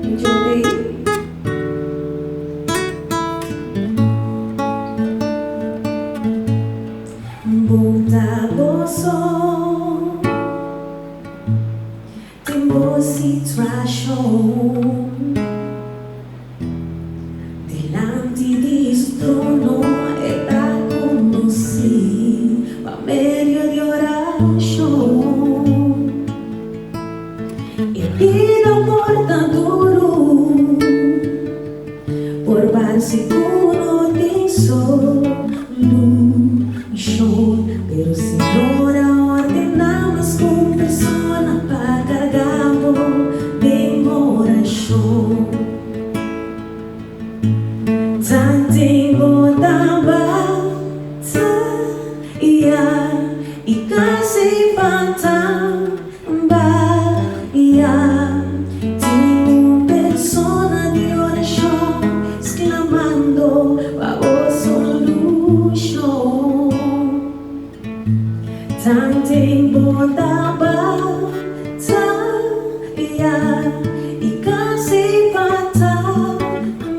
Enjoy. Bunda boso, tempo situação delante de su trono está conducir a medio de oração e pido por tan duro por bar seguro de solución. Pero Señora ordenamos con persona para cargamos de oración. Tan tengo tan batalla y casi batalla. Tengo persona de oración exclamando bajo solución. Tan tempo da batalha e casi batalha.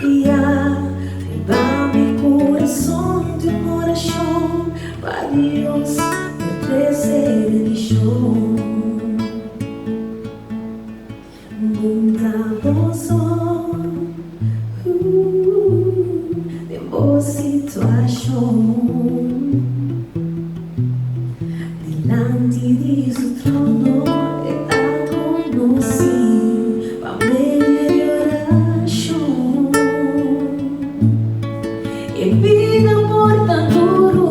Leva mi corazón de oración para Dios me ofrece bendición. Bondadoso, de boa situação. Delante de su trono está conocido para medio de oración y vida por tan duro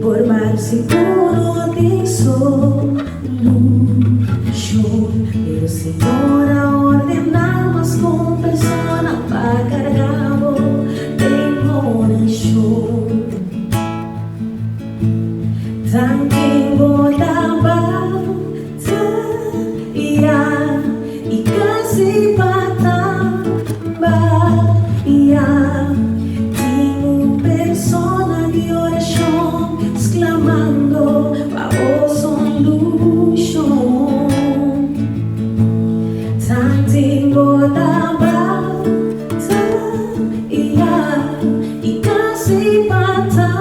por mar seguro de solución. Pero Señora ordenamos con persona para cargamos de oración. Tan tengo da batalha e casi batalha. Tengo persona de oración exclamando bajo solución. Tan tengo da batalha e casi batalha.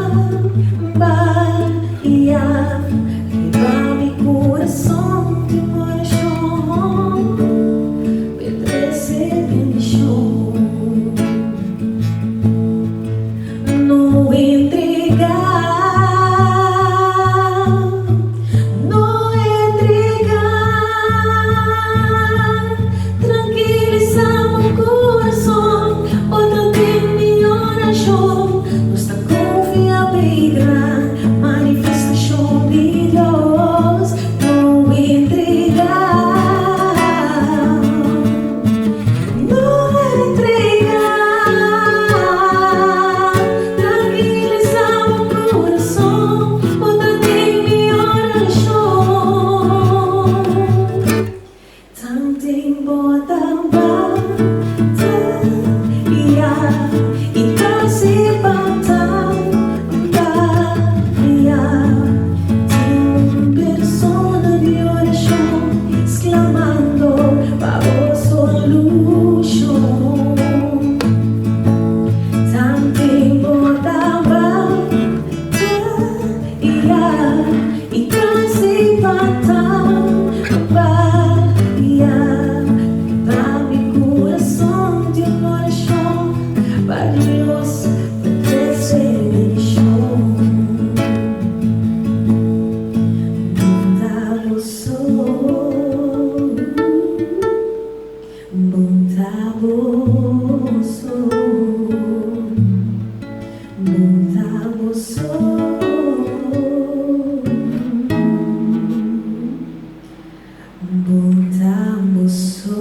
Leva mi corazón de oración, me ofrece bendición. No entregar, no entregar. Tranquilizamos o coração, botando em mi oração. Nuestra confiança e grande manifestação de Deus. No entregar, no entregar. Tranquilizamos o coração, botando em mi oração. Tan tempo da batalha e casi batalha. Tengo persona de oração exclamando bajo solución. Tan tempo da batalha e casi batalha. Leva mi corazón de oración para Dios me ofrece bendición. Bondadoso, bondadoso, bondadoso, bondadoso.